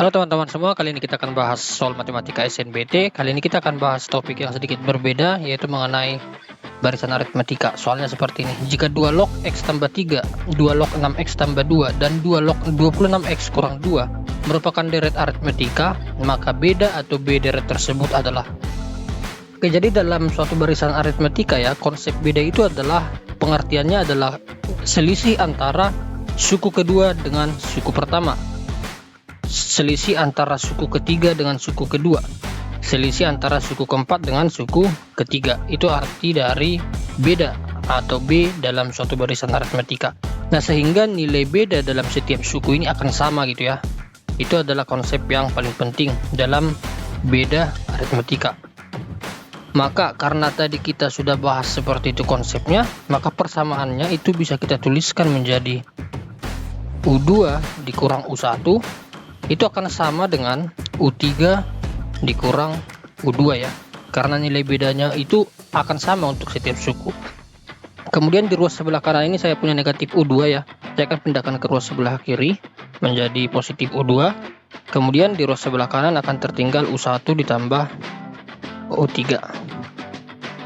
Halo teman-teman semua, kali ini kita akan bahas soal matematika SNBT. Kali ini kita akan bahas topik yang sedikit berbeda, yaitu mengenai barisan aritmetika. Soalnya seperti ini, jika 2 log X tambah 3, 2 log 6X tambah 2, dan 2 log 26X kurang 2 merupakan deret aritmetika, maka beda atau B deret tersebut adalah. Oke, jadi dalam suatu barisan aritmetika ya, konsep beda itu adalah, pengertiannya adalah selisih antara suku kedua dengan suku pertama, selisih antara suku ketiga dengan suku kedua, selisih antara suku keempat dengan suku ketiga. Itu arti dari beda atau B dalam suatu barisan aritmetika. Nah, sehingga nilai beda dalam setiap suku ini akan sama gitu ya. Itu adalah konsep yang paling penting dalam beda aritmetika. Maka karena tadi kita sudah bahas seperti itu konsepnya, maka persamaannya itu bisa kita tuliskan menjadi U2 dikurang U1 itu akan sama dengan U3 dikurang U2 ya, karena nilai bedanya itu akan sama untuk setiap suku. Kemudian di ruas sebelah kanan ini saya punya negatif U2 ya, saya akan pindahkan ke ruas sebelah kiri menjadi positif U2. Kemudian di ruas sebelah kanan akan tertinggal U1 ditambah U3.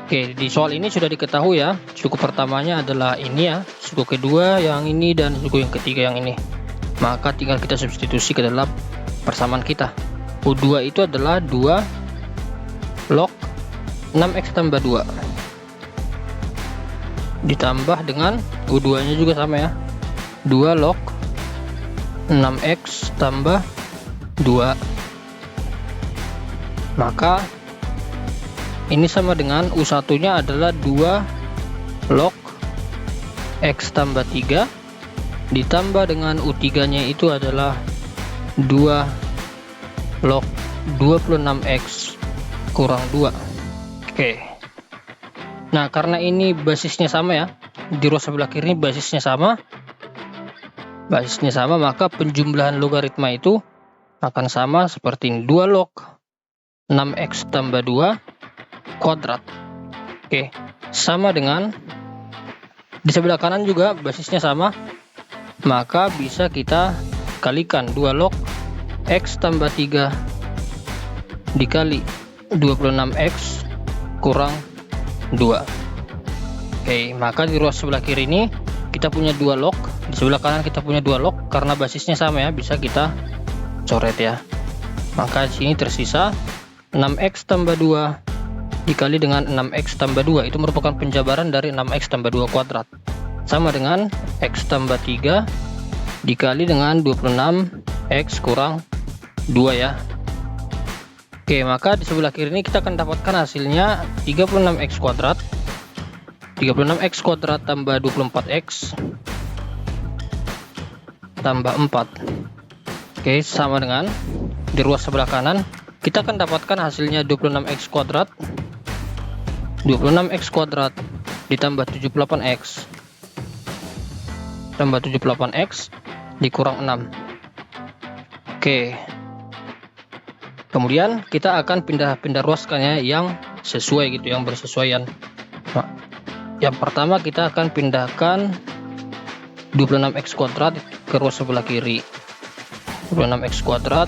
Oke, di soal ini sudah diketahui ya, suku pertamanya adalah ini ya, suku kedua yang ini, dan suku yang ketiga yang ini. Maka tinggal kita substitusi ke dalam persamaan kita. U2 itu adalah 2 log 6X tambah 2 ditambah dengan U2 nya juga sama ya, 2 log 6X tambah 2. Maka ini sama dengan U1 nya adalah 2 log X tambah 3 ditambah dengan U3 nya itu adalah 2 log 26X kurang 2. Oke. Nah, karena ini basisnya sama ya, di ruas sebelah kiri basisnya sama, maka penjumlahan logaritma itu akan sama seperti ini, 2 log 6X tambah 2 kuadrat. Oke, sama dengan di sebelah kanan juga basisnya sama, maka bisa kita kalikan 2 log X tambah 3 dikali 26X kurang 2. Oke, maka di ruas sebelah kiri ini kita punya 2 log, di sebelah kanan kita punya 2 log, karena basisnya sama ya, bisa kita coret ya. Maka di sini tersisa 6X tambah 2 dikali dengan 6X tambah 2, itu merupakan penjabaran dari 6X tambah 2 kuadrat, sama dengan X tambah 3 dikali dengan 26X kurang 2 ya. Oke, maka di sebelah kiri ini kita akan dapatkan hasilnya 36X kuadrat, 36X kuadrat tambah 24X tambah 4. Oke, sama dengan di ruas sebelah kanan kita akan dapatkan hasilnya 26X kuadrat, 26X kuadrat ditambah 78X tambah 78X dikurang 6. Oke, kemudian kita akan pindah ruaskannya yang sesuai gitu, yang bersesuaian. Nah, yang pertama kita akan pindahkan 26X kuadrat ke ruas sebelah kiri, 26X kuadrat,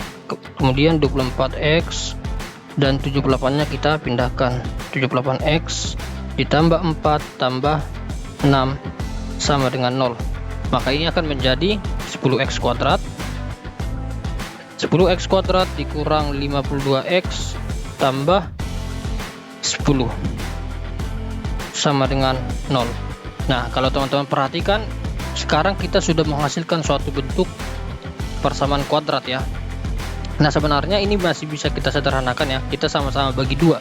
kemudian 24X dan 78 nya kita pindahkan, 78X ditambah 4 tambah 6 sama dengan 0. Maka ini akan menjadi 10X kuadrat, 10X kuadrat dikurang 52X tambah 10 sama dengan 0. Nah, kalau teman-teman perhatikan, sekarang kita sudah menghasilkan suatu bentuk persamaan kuadrat ya. Nah, sebenarnya ini masih bisa kita sederhanakan ya, kita sama-sama bagi 2.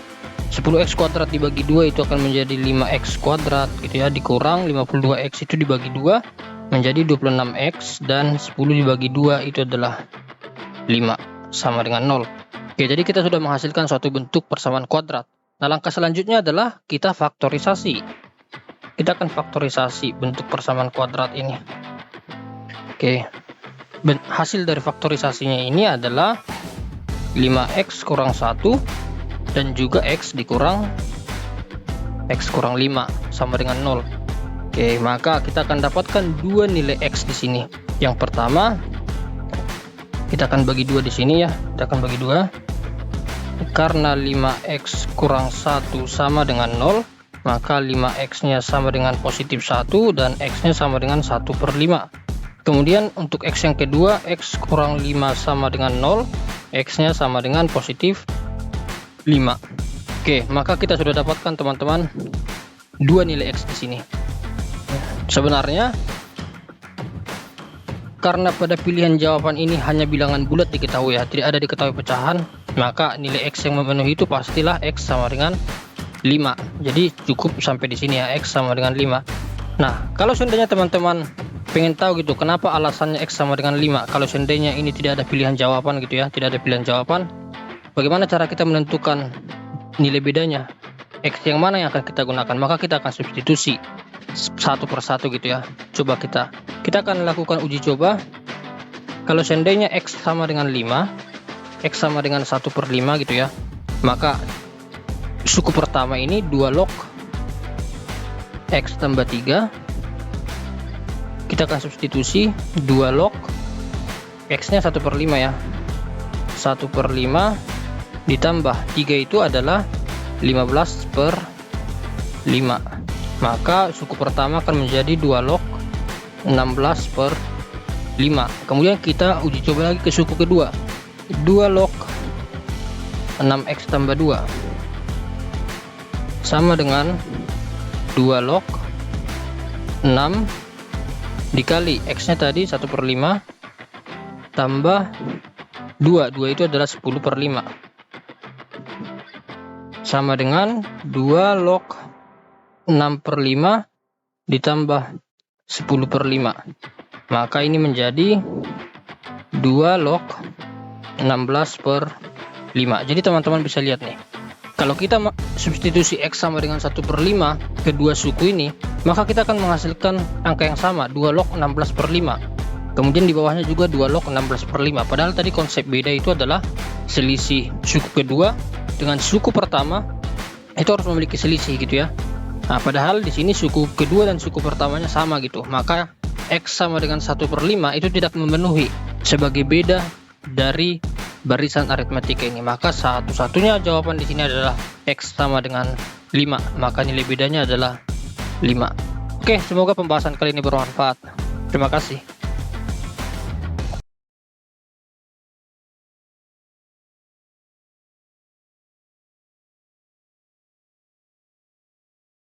10X kuadrat dibagi 2 itu akan menjadi 5X kuadrat gitu ya, dikurang 52X itu dibagi 2 menjadi 26X, dan 10 dibagi 2 itu adalah 5 sama dengan 0. Oke, jadi kita sudah menghasilkan suatu bentuk persamaan kuadrat. Nah, langkah selanjutnya adalah kita faktorisasi. Kita akan faktorisasi bentuk persamaan kuadrat ini. Oke, hasil dari faktorisasinya ini adalah 5X kurang 1 dan juga X dikurang X kurang 5 sama dengan 0. Oke, maka kita akan dapatkan dua nilai X di sini. Yang pertama Kita akan bagi 2 di sini ya. Kita akan bagi 2. Karena 5x kurang 1 sama dengan 0, maka 5x-nya sama dengan positif 1 dan x-nya sama dengan 1/5. Kemudian untuk x yang kedua, x kurang 5 sama dengan 0, x-nya sama dengan positif 5. Oke, maka kita sudah dapatkan teman-teman 2 nilai x di sini. Sebenarnya karena pada pilihan jawaban ini hanya bilangan bulat diketahui ya, tidak ada diketahui pecahan, maka nilai x yang memenuhi itu pastilah x sama dengan 5. Jadi cukup sampai di sini ya, x sama dengan 5. Nah, kalau seandainya teman-teman pengen tahu gitu kenapa alasannya x sama dengan 5, kalau seandainya ini tidak ada pilihan jawaban gitu ya, tidak ada pilihan jawaban, bagaimana cara kita menentukan nilai bedanya, x yang mana yang akan kita gunakan? Maka kita akan substitusi satu persatu gitu ya. Coba kita akan lakukan uji coba. Kalau seandainya x sama dengan 5, x sama dengan 1/5 gitu ya, maka suku pertama ini 2 log x tambah 3. Kita akan substitusi 2 log x nya 1/5 ya, 1/5 ditambah 3 itu adalah 15/5, maka suku pertama akan menjadi 2 log 16/5. Kemudian kita uji coba lagi ke suku kedua, 2 log 6x tambah 2 sama dengan 2 log 6 dikali x nya tadi 1/5 tambah 2 itu adalah 10/5 sama dengan 2 log 6/5 ditambah 10/5, maka ini menjadi 2 log 16/5. Jadi teman-teman bisa lihat nih, kalau kita substitusi x sama dengan 1/5 kedua suku ini, maka kita akan menghasilkan angka yang sama, 2 log 16/5. Kemudian di bawahnya juga 2 log 16/5. Padahal tadi konsep beda itu adalah selisih suku kedua dengan suku pertama itu harus memiliki selisih gitu ya. Nah, padahal di sini suku kedua dan suku pertamanya sama gitu. Maka x sama dengan 1/5 itu tidak memenuhi sebagai beda dari barisan aritmatika ini. Maka satu-satunya jawaban di sini adalah x sama dengan 5. Maka nilai bedanya adalah 5. Oke, semoga pembahasan kali ini bermanfaat. Terima kasih.